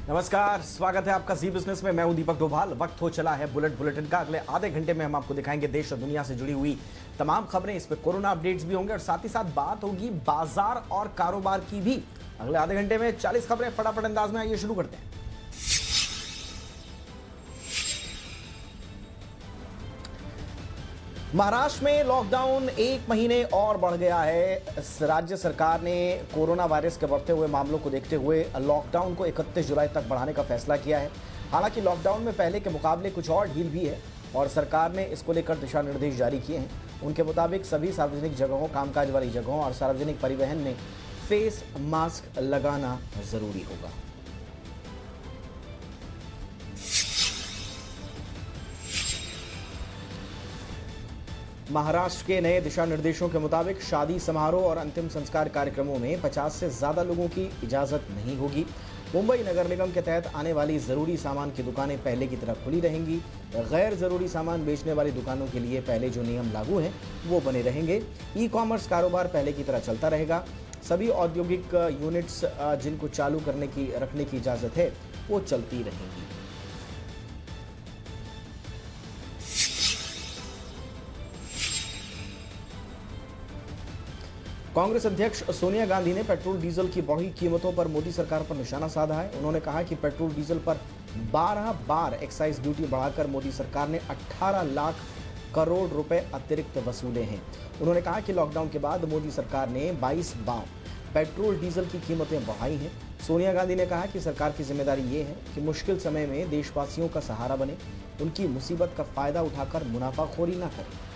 नमस्कार, स्वागत है आपका जी बिजनेस में। मैं हूं दीपक डोभाल। वक्त हो चला है बुलेटिन का। अगले आधे घंटे में हम आपको दिखाएंगे देश और दुनिया से जुड़ी हुई तमाम खबरें। इस पे कोरोना अपडेट्स भी होंगे और साथ ही साथ बात होगी बाजार और कारोबार की भी। अगले आधे घंटे में 40 खबरें फटाफट अंदाज में। आइए शुरू करते हैं। महाराष्ट्र में लॉकडाउन 1 महीने और बढ़ गया है। राज्य सरकार ने कोरोना वायरस के बढ़ते हुए मामलों को देखते हुए लॉकडाउन को 31 जुलाई तक बढ़ाने का फैसला किया है। हालांकि लॉकडाउन में पहले के मुकाबले कुछ और ढील भी है और सरकार ने इसको लेकर दिशा निर्देश जारी किए हैं। उनके मुताबिक सभी सार्वजनिक जगहों, कामकाज वाली जगहों और सार्वजनिक परिवहन में फेस मास्क लगाना जरूरी होगा। महाराष्ट्र के नए दिशा निर्देशों के मुताबिक शादी समारोह और अंतिम संस्कार कार्यक्रमों में 50 से ज्यादा लोगों की इजाजत नहीं होगी। मुंबई नगर निगम के तहत आने वाली जरूरी सामान की दुकानें पहले की तरह खुली रहेंगी। गैर जरूरी सामान बेचने वाली दुकानों के लिए पहले जो नियम लागू हैं वो बने रहेंगे। ई कॉमर्स कारोबार पहले की तरह चलता रहेगा। सभी औद्योगिक यूनिट्स जिनको चालू रखने की इजाजत है वो चलती रहेंगी। कांग्रेस अध्यक्ष सोनिया गांधी ने पेट्रोल डीजल की बढ़ी कीमतों पर मोदी सरकार पर निशाना साधा है। उन्होंने कहा कि पेट्रोल डीजल पर 12 बार एक्साइज ड्यूटी बढ़ाकर मोदी सरकार ने 18 लाख करोड़ रुपए अतिरिक्त वसूले हैं। उन्होंने कहा कि लॉकडाउन के बाद मोदी सरकार ने 22 बार पेट्रोल डीजल की कीमतें बढ़ाई हैं। सोनिया गांधी ने कहा कि सरकार की जिम्मेदारी ये है कि मुश्किल समय में देशवासियों का सहारा बने, उनकी मुसीबत का फायदा उठाकर मुनाफाखोरी न करें।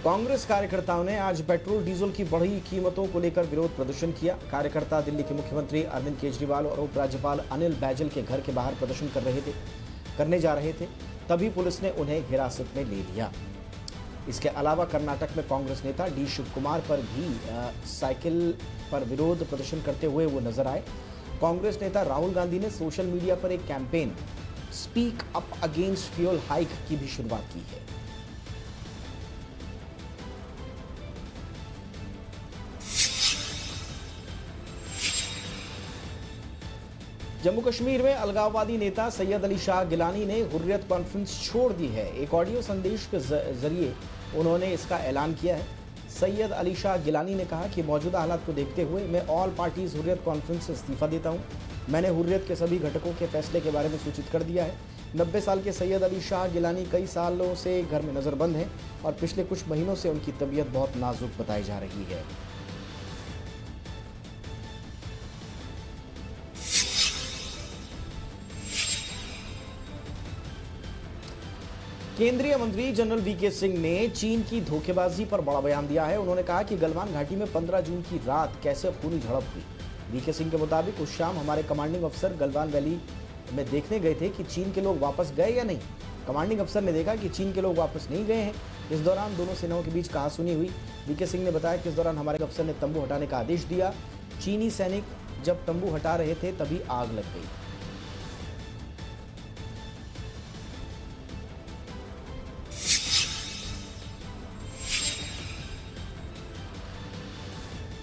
कांग्रेस कार्यकर्ताओं ने आज पेट्रोल डीजल की बढ़ी कीमतों को लेकर विरोध प्रदर्शन किया। कार्यकर्ता दिल्ली के मुख्यमंत्री अरविंद केजरीवाल और उपराज्यपाल अनिल बैजल के घर के बाहर प्रदर्शन करने जा रहे थे, तभी पुलिस ने उन्हें हिरासत में ले लिया। इसके अलावा कर्नाटक में कांग्रेस नेता डी शिव कुमार पर भी साइकिल पर विरोध प्रदर्शन करते हुए वो नजर आए। कांग्रेस नेता राहुल गांधी ने सोशल मीडिया पर एक campaign speak up against fuel hike की भी शुरुआत की है। जम्मू कश्मीर में अलगाववादी नेता सैयद अली शाह गिलानी ने हुर्रियत कॉन्फ्रेंस छोड़ दी है। एक ऑडियो संदेश के जरिए उन्होंने इसका ऐलान किया है। सैयद अली शाह गिलानी ने कहा कि मौजूदा हालात को देखते हुए मैं ऑल पार्टीज हुर्रियत कॉन्फ्रेंस से इस्तीफा देता हूं। मैंने हुर्रियत के सभी घटकों के फैसले के बारे में सूचित कर दिया है। 90 साल के सैयद अली शाह गिलानी कई सालों से घर में नजरबंद हैं और पिछले कुछ महीनों से उनकी तबीयत बहुत नाजुक बताई जा रही है। केंद्रीय मंत्री जनरल वीके सिंह ने चीन की धोखेबाजी पर बड़ा बयान दिया है। उन्होंने कहा कि गलवान घाटी में 15 जून की रात कैसे खूनी झड़प हुई। वीके सिंह के मुताबिक उस शाम हमारे कमांडिंग अफसर गलवान वैली में देखने गए थे कि चीन के लोग वापस गए या नहीं। कमांडिंग अफसर ने देखा कि चीन के लोग वापस नहीं गए हैं। इस दौरान दोनों सेनाओं के बीच कहासुनी हुई। वीके सिंह ने बताया कि इस दौरान हमारे अफसर ने तंबू हटाने का आदेश दिया। चीनी सैनिक जब तंबू हटा रहे थे तभी आग लग गई।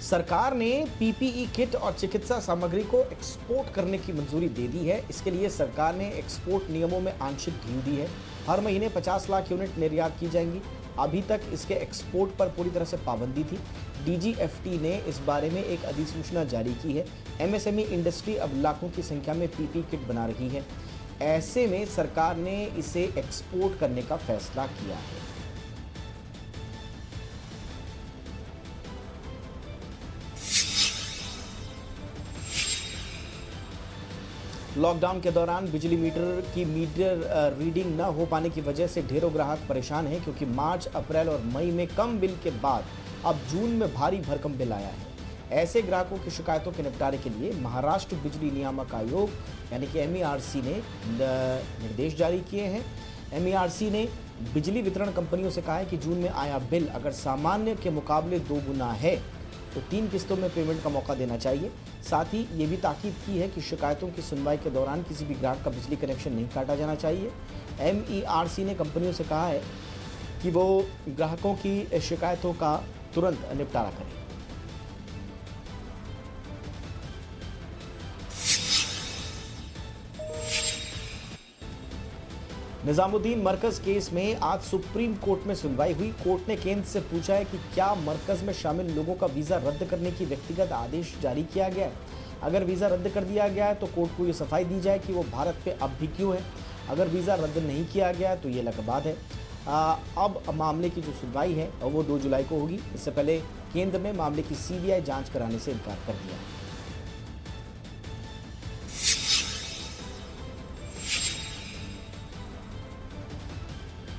सरकार ने पीपीई किट और चिकित्सा सामग्री को एक्सपोर्ट करने की मंजूरी दे दी है। इसके लिए सरकार ने एक्सपोर्ट नियमों में आंशिक ढील दी है। हर महीने 50 लाख यूनिट निर्यात की जाएंगी। अभी तक इसके एक्सपोर्ट पर पूरी तरह से पाबंदी थी। डीजीएफटी ने इस बारे में एक अधिसूचना जारी की है। एमएसएमई इंडस्ट्री अब लाखों की संख्या में पीपीई किट बना रही है। ऐसे में सरकार ने इसे एक्सपोर्ट करने का फैसला किया है। लॉकडाउन के दौरान बिजली मीटर रीडिंग न हो पाने की वजह से ढेरों ग्राहक परेशान हैं, क्योंकि मार्च, अप्रैल और मई में कम बिल के बाद अब जून में भारी भरकम बिल आया है। ऐसे ग्राहकों की शिकायतों के निपटारे के लिए महाराष्ट्र बिजली नियामक आयोग यानी कि MERC ने निर्देश जारी किए हैं। MERC ने बिजली वितरण कंपनियों से कहा है कि जून में आया बिल अगर सामान्य के मुकाबले 2 गुना है तो 3 किस्तों में पेमेंट का मौका देना चाहिए। साथ ही ये भी ताकीद की है कि शिकायतों की सुनवाई के दौरान किसी भी ग्राहक का बिजली कनेक्शन नहीं काटा जाना चाहिए। MERC ने कंपनियों से कहा है कि वो ग्राहकों की शिकायतों का तुरंत निपटारा करें। निजामुद्दीन मरकज केस में आज सुप्रीम कोर्ट में सुनवाई हुई। कोर्ट ने केंद्र से पूछा है कि क्या मरकज में शामिल लोगों का वीजा रद्द करने की व्यक्तिगत आदेश जारी किया गया है। अगर वीजा रद्द कर दिया गया है तो कोर्ट को ये सफाई दी जाए कि वो भारत पे अब भी क्यों है। अगर वीजा रद्द नहीं किया गया तो ये अलग बात है। अब मामले की जो सुनवाई है वो 2 जुलाई को होगी। इससे पहले केंद्र ने मामले की सीबीआई जांच कराने से इनकार कर दिया है।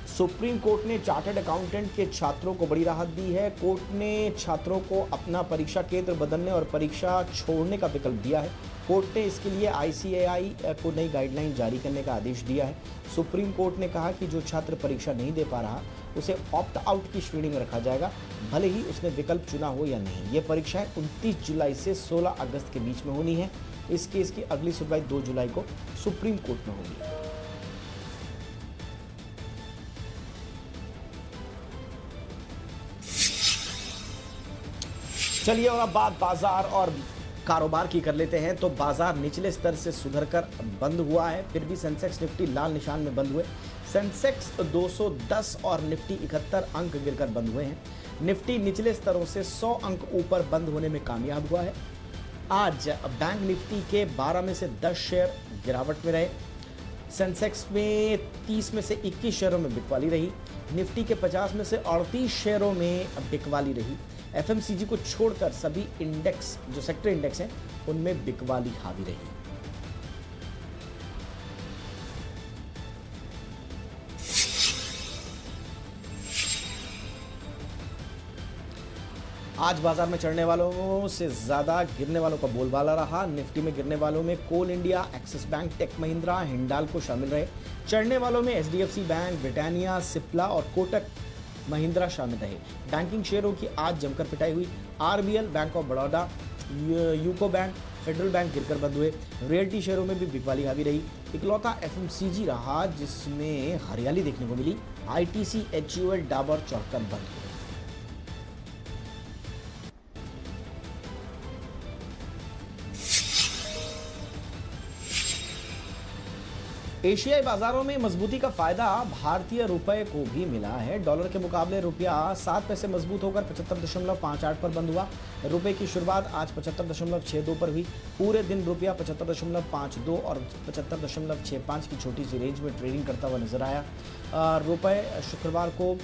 सुप्रीम कोर्ट ने चार्टर्ड अकाउंटेंट के छात्रों को बड़ी राहत दी है। कोर्ट ने छात्रों को अपना परीक्षा केंद्र बदलने और परीक्षा छोड़ने का विकल्प दिया है। कोर्ट ने इसके लिए आईसीएआई को नई गाइडलाइन जारी करने का आदेश दिया है। सुप्रीम कोर्ट ने कहा कि जो छात्र परीक्षा नहीं दे पा रहा उसे ऑप्ट आउट की श्रेणी में रखा जाएगा, भले ही उसने विकल्प चुना हो या नहीं। ये परीक्षाएं 29 जुलाई से 16 अगस्त के बीच में होनी है। इस केस की अगली सुनवाई 2 जुलाई को सुप्रीम कोर्ट में होगी। चलिए और अब बात बाजार और कारोबार की कर लेते हैं। तो बाजार निचले स्तर से सुधरकर बंद हुआ है, फिर भी सेंसेक्स निफ्टी लाल निशान में बंद हुए। सेंसेक्स 210 और निफ्टी 71 अंक गिरकर बंद हुए हैं। निफ्टी निचले स्तरों से 100 अंक ऊपर बंद होने में कामयाब हुआ है। आज बैंक निफ्टी के 12 में से 10 शेयर गिरावट में रहे। सेंसेक्स में 30 में से 21 शेयरों में बिकवाली रही। निफ्टी के 50 में से 38 शेयरों में बिकवाली रही। एफएमसीजी को छोड़कर सभी इंडेक्स जो सेक्टर इंडेक्स हैं उनमें बिकवाली हावी रही। आज बाजार में चढ़ने वालों से ज्यादा गिरने वालों का बोलबाला रहा। निफ्टी में गिरने वालों में कोल इंडिया, एक्सिस बैंक, टेक महिंद्रा, हिंडाल्को शामिल रहे। चढ़ने वालों में एचडीएफसी बैंक, ब्रिटानिया, सिप्ला और कोटक महिंद्रा शामिल रहे। बैंकिंग शेयरों की आज जमकर पिटाई हुई। RBL, bank of Baroda, UCO bank, federal bank गिरकर बंद हुए। रियल्टी शेयरों में भी बिकवाली हावी रही। इकलौता एफएमसीजी रहा जिसमें हरियाली देखने को मिली। आईटीसी, एचयूएल, डाबर चढ़कर बंद हुए। एशियाई बाजारों में मजबूती का फायदा भारतीय रुपए को भी मिला है। डॉलर के मुकाबले रुपया 7 पैसे मजबूत होकर 75.58 पर बंद हुआ। रुपए की शुरुआत आज 75.62 पर हुई। पूरे दिन रुपया 75.52 और 75.65 की छोटी सी रेंज में ट्रेडिंग करता हुआ नजर आया। रुपए शुक्रवार को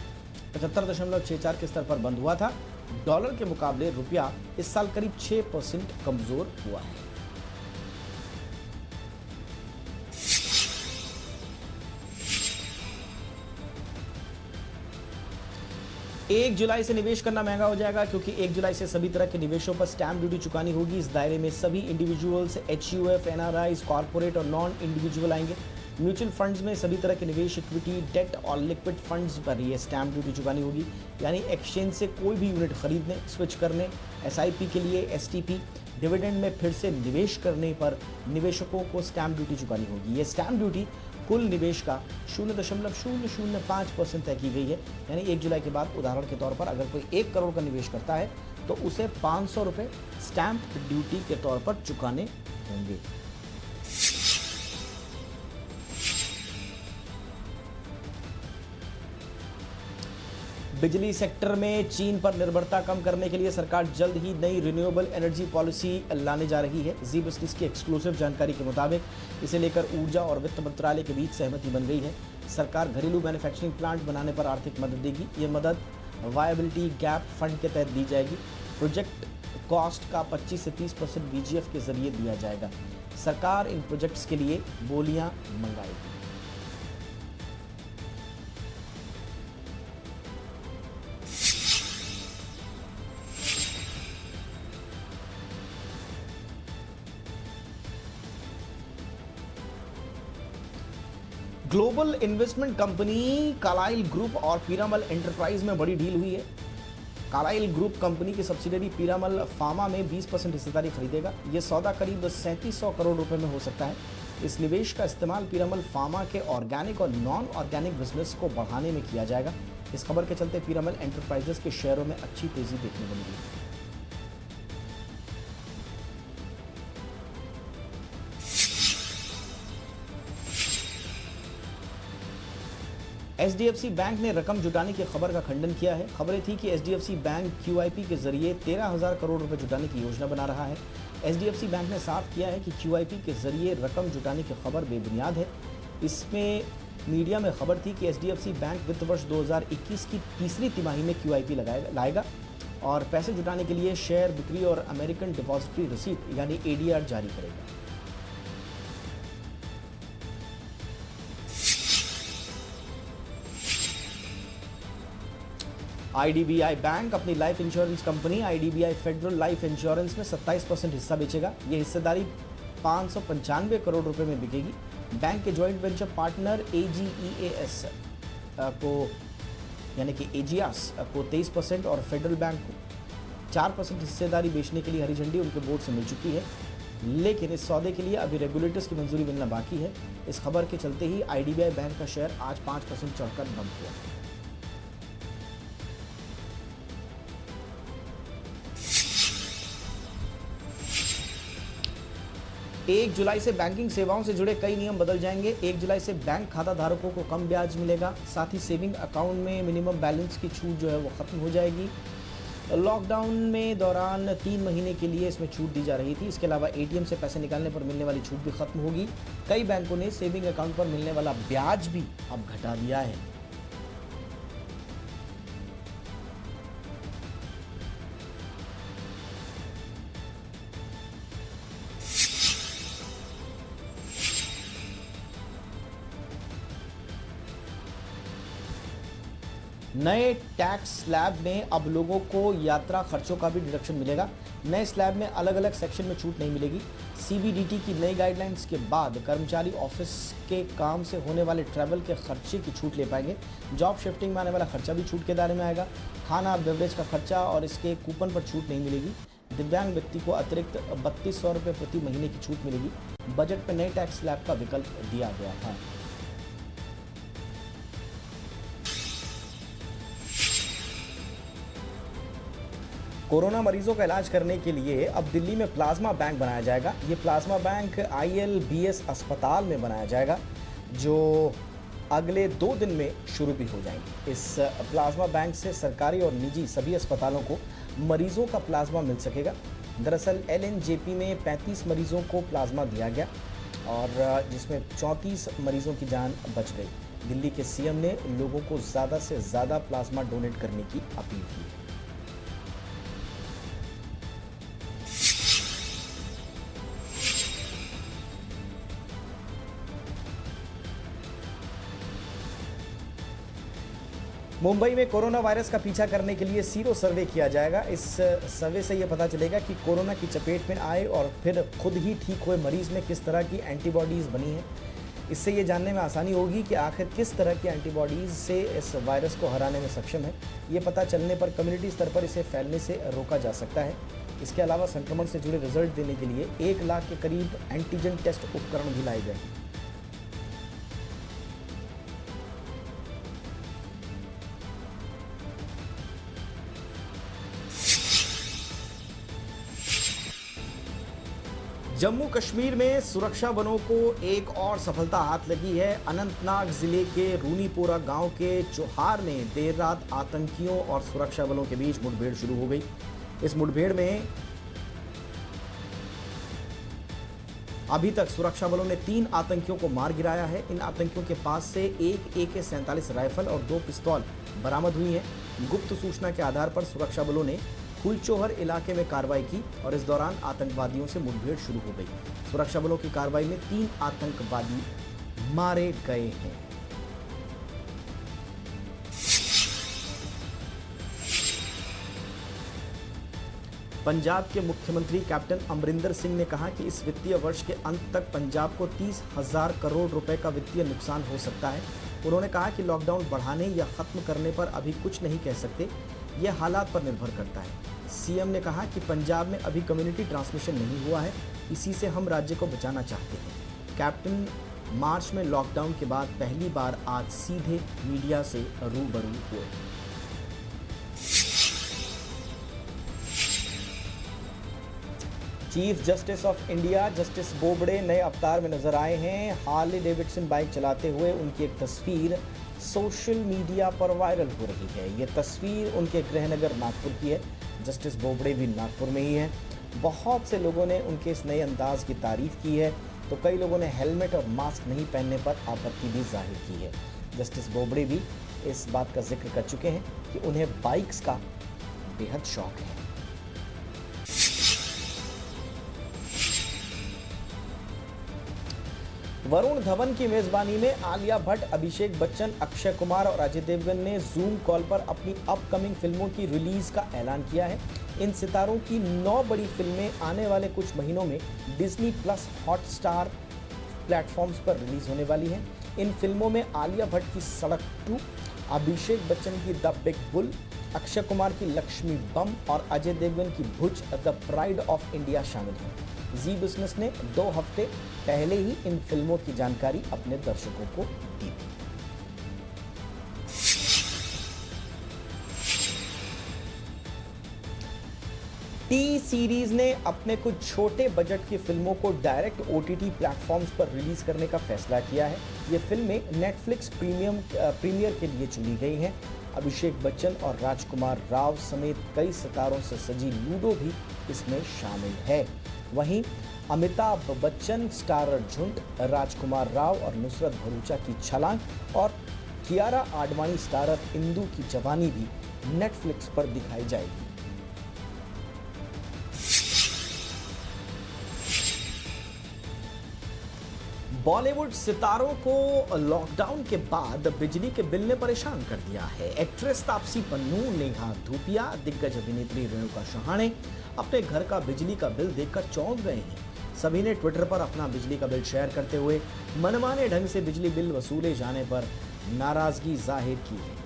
75.64 के स्तर पर बंद हुआ था। डॉलर के मुकाबले रुपया इस साल करीब 6% कमजोर हुआ है। 1 जुलाई से निवेश करना महंगा हो जाएगा क्योंकि 1 जुलाई से सभी तरह के निवेशों पर स्टैंप ड्यूटी चुकानी होगी। इस दायरे में सभी इंडिविजुअल्स, एचयूएफ, एनआरआईज, कॉर्पोरेट और नॉन इंडिविजुअल आएंगे। म्यूचुअल फंड्स में सभी तरह के निवेश, इक्विटी, डेट और लिक्विड फंड्स पर यह स्टैंप ड्यूटी चुकानी होगी। यानी एक्सचेंज से कोई भी यूनिट खरीदने, स्विच करने, एसआईपी के लिए एसटीपी, डिविडेंड में फिर से निवेश करने पर निवेशकों को स्टैंप ड्यूटी चुकानी होगी। ये स्टैंप ड्यूटी कुल निवेश का 0.005% तय की गई है। यानी 1 जुलाई के बाद उदाहरण के तौर पर अगर कोई 1 करोड़ का निवेश करता है तो उसे 500 रुपये स्टैंप ड्यूटी के तौर पर चुकाने होंगे। बिजली सेक्टर में चीन पर निर्भरता कम करने के लिए सरकार जल्द ही नई रिन्यूएबल एनर्जी पॉलिसी लाने जा रही है। जी बिजनेस की एक्सक्लूसिव जानकारी के मुताबिक इसे लेकर ऊर्जा और वित्त मंत्रालय के बीच सहमति बन गई है। सरकार घरेलू मैन्युफैक्चरिंग प्लांट बनाने पर आर्थिक मदद देगी। ये मदद वायबिलिटी गैप फंड के तहत दी जाएगी। प्रोजेक्ट कॉस्ट का 25 से 30% बीजीएफ के जरिए दिया जाएगा। सरकार इन प्रोजेक्ट्स के लिए बोलियां मंगाएगी। Global investment company Carlyle group और पीरामल एंटरप्राइज में बड़ी डील हुई है। कार्लाइल ग्रुप कंपनी की सब्सिडरी पीरामल फार्मा में 20% हिस्सेदारी खरीदेगा। यह सौदा करीब 3700 करोड़ रुपए में हो सकता है। इस निवेश का इस्तेमाल पीरामल फार्मा के ऑर्गेनिक और नॉन ऑर्गेनिक बिजनेस को बढ़ाने में किया जाएगा। इस खबर के चलते पीरामल एंटरप्राइजेस के शेयरों में अच्छी तेजी देखने को मिली। एचडीएफसी बैंक ने रकम जुटाने की खबर का खंडन किया है। खबरें थी कि एचडीएफसी बैंक क्यूआईपी के जरिए 13,000 करोड़ रुपए जुटाने की योजना बना रहा है। एचडीएफसी बैंक ने साफ किया है कि क्यूआईपी के जरिए रकम जुटाने की खबर बेबुनियाद है। इसमें मीडिया में खबर थी कि एचडीएफसी बैंक वित्त वर्ष 2021 की तीसरी तिमाही में क्यूआईपी लाएगा और पैसे जुटाने के लिए शेयर बिक्री और अमेरिकन डिपॉजिटरी रिसीट यानी एडीआर जारी करेगा। आईडीबीआई बैंक अपनी life insurance company IDBI federal life insurance में 27% हिस्सा बेचेगा। ये हिस्सेदारी 595 करोड़ रुपए में बिकेगी। बैंक के जॉइंट वेंचर पार्टनर एजीईएस को यानी कि एजियास को 23% और फेडरल बैंक को 4% हिस्सेदारी बेचने के लिए हरी झंडी उनके बोर्ड से मिल चुकी है, लेकिन इस सौदे के लिए अभी रेगुलेटर्स की मंजूरी मिलना बाकी है। इस खबर के चलते ही आईडीबीआई बैंक का शेयर आज 5% चढ़कर बंद हुआ। 1 जुलाई से बैंकिंग सेवाओं से जुड़े कई नियम बदल जाएंगे। 1 जुलाई से बैंक खाता धारकों को कम ब्याज मिलेगा। साथ ही सेविंग अकाउंट में मिनिमम बैलेंस की छूट जो है वो खत्म हो जाएगी। लॉकडाउन में दौरान 3 महीने के लिए इसमें छूट दी जा रही थी। इसके अलावा एटीएम से पैसे निकालने पर मिलने वाली छूट भी खत्म होगी। कई बैंकों ने सेविंग अकाउंट पर मिलने वाला ब्याज भी अब घटा दिया है। नए टैक्स स्लैब में अब लोगों को यात्रा खर्चों का भी डिडक्शन मिलेगा। नए स्लैब में अलग अलग सेक्शन में छूट नहीं मिलेगी। सीबीडीटी की नई गाइडलाइंस के बाद कर्मचारी ऑफिस के काम से होने वाले ट्रैवल के खर्चे की छूट ले पाएंगे। जॉब शिफ्टिंग में आने वाला खर्चा भी छूट के दायरे में आएगा। खाना बेवरेज का खर्चा और इसके कूपन पर छूट नहीं मिलेगी। दिव्यांग व्यक्ति को अतिरिक्त 3200 रुपये प्रति महीने की छूट मिलेगी। बजट में नए टैक्स स्लैब का विकल्प दिया गया था। कोरोना मरीजों का इलाज करने के लिए अब दिल्ली में प्लाज्मा बैंक बनाया जाएगा। ये प्लाज्मा बैंक आईएलबीएस अस्पताल में बनाया जाएगा, जो अगले 2 दिन में शुरू भी हो जाएंगे। इस प्लाज्मा बैंक से सरकारी और निजी सभी अस्पतालों को मरीजों का प्लाज्मा मिल सकेगा। दरअसल एलएनजेपी में 35 मरीजों को प्लाज्मा दिया गया और जिसमें 34 मरीजों की जान बच गई। दिल्ली के सीएम ने लोगों को ज़्यादा से ज़्यादा प्लाज्मा डोनेट करने की अपील की। मुंबई में कोरोना वायरस का पीछा करने के लिए सीरो सर्वे किया जाएगा। इस सर्वे से यह पता चलेगा कि कोरोना की चपेट में आए और फिर खुद ही ठीक हुए मरीज में किस तरह की एंटीबॉडीज़ बनी हैं। इससे ये जानने में आसानी होगी कि आखिर किस तरह की एंटीबॉडीज़ से इस वायरस को हराने में सक्षम है। ये पता चलने पर कम्युनिटी स्तर पर इसे फैलने से रोका जा सकता है। इसके अलावा संक्रमण से जुड़े रिजल्ट देने के लिए 1 लाख के करीब एंटीजन टेस्ट उपकरण भी लाए गए हैं। जम्मू कश्मीर में सुरक्षा बलों को एक और सफलता हाथ लगी है। अनंतनाग जिले के रूनीपोरा गांव के चौहार में देर रात आतंकियों और सुरक्षा बलों के बीच मुठभेड़ शुरू हो गई। इस मुठभेड़ में अभी तक सुरक्षा बलों ने 3 आतंकियों को मार गिराया है। इन आतंकियों के पास से एक AK-47 राइफल और 2 पिस्तौल बरामद हुई हैं। गुप्त सूचना के आधार पर सुरक्षा बलों ने फुलचोहर इलाके में कार्रवाई की और इस दौरान आतंकवादियों से मुठभेड़ शुरू हो गई। सुरक्षा बलों की कार्रवाई में 3 आतंकवादी मारे गए हैं। पंजाब के मुख्यमंत्री कैप्टन अमरिंदर सिंह ने कहा कि इस वित्तीय वर्ष के अंत तक पंजाब को 30,000 करोड़ रुपए का वित्तीय नुकसान हो सकता है। उन्होंने कहा कि लॉकडाउन बढ़ाने या खत्म करने पर अभी कुछ नहीं कह सकते, यह हालात पर निर्भर करता है। सीएम ने कहा कि पंजाब में अभी कम्युनिटी ट्रांसमिशन नहीं हुआ है, इसी से हम राज्य को बचाना चाहते हैं। कैप्टन मार्च में लॉकडाउन के बाद पहली बार आज सीधे मीडिया से रूबरू हुए। Chief justice of India justice Bobde नए अवतार में नजर आए हैं। हार्ले डेविडसन बाइक चलाते हुए उनकी एक तस्वीर सोशल मीडिया पर वायरल हो रही है। ये तस्वीर उनके गृहनगर नागपुर की है। जस्टिस बोबड़े भी नागपुर में ही हैं। बहुत से लोगों ने उनके इस नए अंदाज की तारीफ की है, तो कई लोगों ने हेलमेट और मास्क नहीं पहनने पर आपत्ति भी जाहिर की है। जस्टिस बोबड़े भी इस बात का जिक्र कर चुके हैं कि उन्हें बाइक्स का बेहद शौक है। वरुण धवन की मेजबानी में आलिया भट्ट, अभिषेक बच्चन, अक्षय कुमार और अजय देवगन ने जूम कॉल पर अपनी अपकमिंग फिल्मों की रिलीज का ऐलान किया है। इन सितारों की 9 बड़ी फिल्में आने वाले कुछ महीनों में डिज्नी प्लस हॉटस्टार प्लेटफॉर्म्स पर रिलीज होने वाली हैं। इन फिल्मों में आलिया भट्ट की सड़क 2, अभिषेक बच्चन की the big bull, Akshay Kumar की लक्ष्मी बम और अजय देवगन की भुज द प्राइड ऑफ इंडिया शामिल हैं। जी बिजनेस ने 2 हफ्ते पहले ही इन फिल्मों की जानकारी अपने दर्शकों को दी थी। टी सीरीज ने अपने कुछ छोटे बजट की फिल्मों को डायरेक्ट ओटीटी प्लेटफॉर्म्स पर रिलीज करने का फैसला किया है। ये फिल्में नेटफ्लिक्स प्रीमियर के लिए चुनी गई हैं। अभिषेक बच्चन और राजकुमार राव समेत कई सितारों से सजी लूडो भी इसमें शामिल है। वहीं अमिताभ बच्चन स्टारर झुंड, राजकुमार राव और नुसरत भरूचा की छलांग और कियारा आडवाणी स्टारर इंदू की जवानी भी नेटफ्लिक्स पर दिखाई जाएगी। बॉलीवुड सितारों को लॉकडाउन के बाद बिजली के बिल ने परेशान कर दिया है। एक्ट्रेस तापसी पन्नू, नेहा धूपिया, दिग्गज अभिनेत्री रेणुका शहाणे अपने घर का बिजली का बिल देखकर चौंक गए हैं। सभी ने ट्विटर पर अपना बिजली का बिल शेयर करते हुए मनमाने ढंग से बिजली बिल वसूले जाने पर नाराजगी जाहिर की है।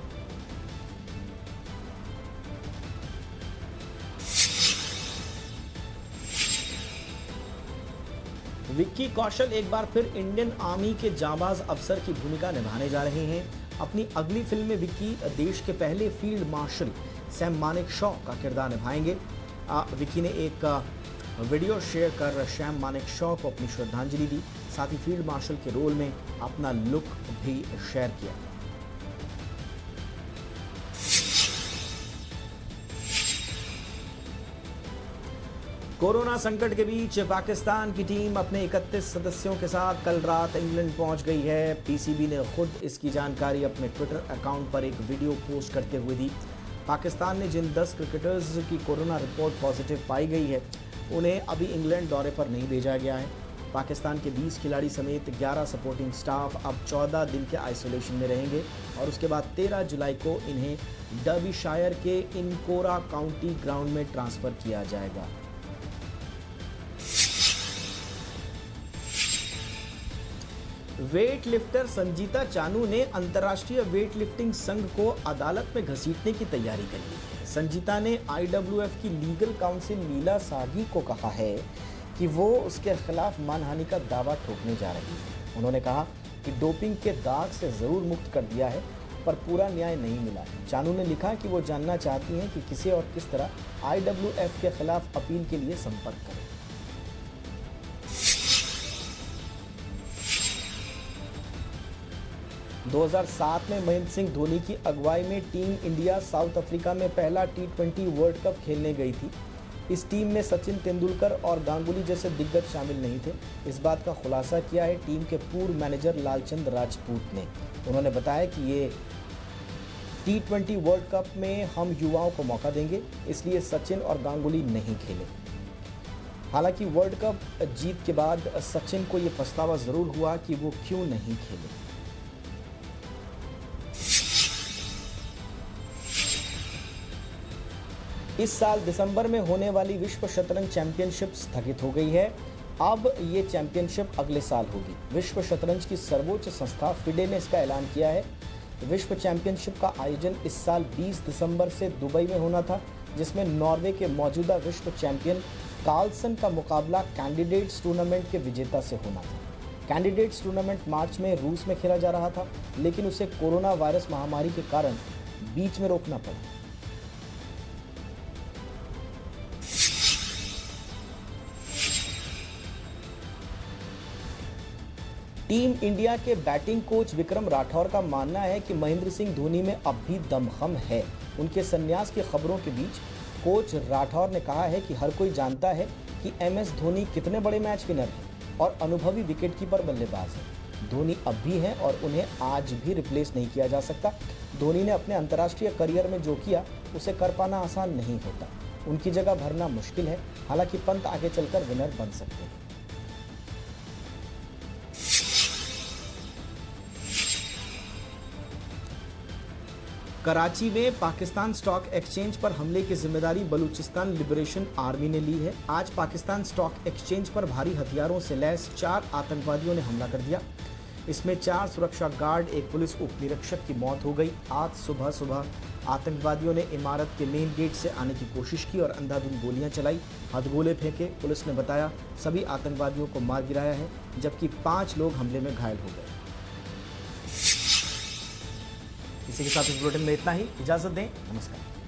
विक्की कौशल एक बार फिर इंडियन आर्मी के जांबाज अफसर की भूमिका निभाने जा रहे हैं। अपनी अगली फिल्म में विक्की देश के पहले फील्ड मार्शल सैम मानेकशॉ का किरदार निभाएंगे। विक्की ने एक वीडियो शेयर कर सैम मानेकशॉ को अपनी श्रद्धांजलि दी। साथ ही फील्ड मार्शल के रोल में अपना लुक भी शेयर किया। कोरोना संकट के बीच पाकिस्तान की टीम अपने 31 सदस्यों के साथ कल रात इंग्लैंड पहुंच गई है। पीसीबी ने खुद इसकी जानकारी अपने ट्विटर अकाउंट पर एक वीडियो पोस्ट करते हुए दी। पाकिस्तान ने जिन 10 क्रिकेटर्स की कोरोना रिपोर्ट पॉजिटिव पाई गई है, उन्हें अभी इंग्लैंड दौरे पर नहीं भेजा गया है। पाकिस्तान के 20 खिलाड़ी समेत 11 सपोर्टिंग स्टाफ अब 14 दिन के आइसोलेशन में रहेंगे और उसके बाद 13 जुलाई को इन्हें डर्बीशायर के इनकोरा काउंटी ग्राउंड में ट्रांसफर किया जाएगा। वेट लिफ्टर संजीता चानू ने अंतर्राष्ट्रीय वेट लिफ्टिंग संघ को अदालत में घसीटने की तैयारी कर ली है। संजीता ने आईडब्ल्यूएफ की लीगल काउंसिल लीला सागी को कहा है कि वो उसके खिलाफ मानहानि का दावा ठोकने जा रही है। उन्होंने कहा कि डोपिंग के दाग से जरूर मुक्त कर दिया है, पर पूरा न्याय नहीं मिला है। चानू ने लिखा कि वो जानना चाहती हैं कि किसे और किस तरह आईडब्ल्यूएफ के खिलाफ अपील के लिए संपर्क करें। – 2007 में महेंद्र सिंह धोनी की अगुवाई में टीम इंडिया साउथ अफ्रीका में पहला T20 वर्ल्ड कप खेलने गई थी। इस टीम में सचिन तेंदुलकर और गांगुली जैसे दिग्गज शामिल नहीं थे। इस बात का खुलासा किया है टीम के पूर्व मैनेजर लालचंद राजपूत ने। उन्होंने बताया कि ये T20 वर्ल्ड कप में हम युवाओं को मौका देंगे, इसलिए सचिन और गांगुली नहीं खेले। हालांकि वर्ल्ड कप जीत के बाद सचिन को ये पछतावा जरूर हुआ कि वो क्यों नहीं खेले। इस साल दिसंबर में होने वाली विश्व शतरंज चैंपियनशिप स्थगित हो गई है। अब ये चैंपियनशिप अगले साल होगी। विश्व शतरंज की सर्वोच्च संस्था फिडे ने इसका ऐलान किया है। विश्व चैंपियनशिप का आयोजन इस साल 20 दिसंबर से दुबई में होना था, जिसमें नॉर्वे के मौजूदा विश्व चैंपियन कार्लसन का मुकाबला कैंडिडेट्स टूर्नामेंट के विजेता से होना था। कैंडिडेट्स टूर्नामेंट मार्च में रूस में खेला जा रहा था, लेकिन उसे कोरोना वायरस महामारी के कारण बीच में रोकना पड़ा। टीम इंडिया के बैटिंग कोच विक्रम राठौर का मानना है कि महेंद्र सिंह धोनी में अब भी दमखम है। उनके संन्यास की खबरों के बीच कोच राठौर ने कहा है कि हर कोई जानता है कि MS धोनी कितने बड़े मैच विनर हैं और अनुभवी विकेटकीपर बल्लेबाज हैं। धोनी अब भी हैं और उन्हें आज भी रिप्लेस नहीं किया जा सकता। धोनी ने अपने अंतर्राष्ट्रीय करियर में जो किया उसे कर पाना आसान नहीं होता। उनकी जगह भरना मुश्किल है। हालांकि पंत आगे चलकर विनर बन सकते हैं। कराची में पाकिस्तान स्टॉक एक्सचेंज पर हमले की जिम्मेदारी बलूचिस्तान लिबरेशन आर्मी ने ली है। आज पाकिस्तान स्टॉक एक्सचेंज पर भारी हथियारों से लैस 4 आतंकवादियों ने हमला कर दिया। इसमें 4 सुरक्षा गार्ड, एक पुलिस उप निरीक्षक की मौत हो गई। आज सुबह आतंकवादियों ने इमारत के मेन गेट से आने की कोशिश की और अंधाधुंध गोलियां चलाई, हथगोले फेंके। पुलिस ने बताया सभी आतंकवादियों को मार गिराया है, जबकि 5 लोग हमले में घायल हो गए। इसी के साथ इस बुलेटिन में इतना ही। इजाजत दें। नमस्कार।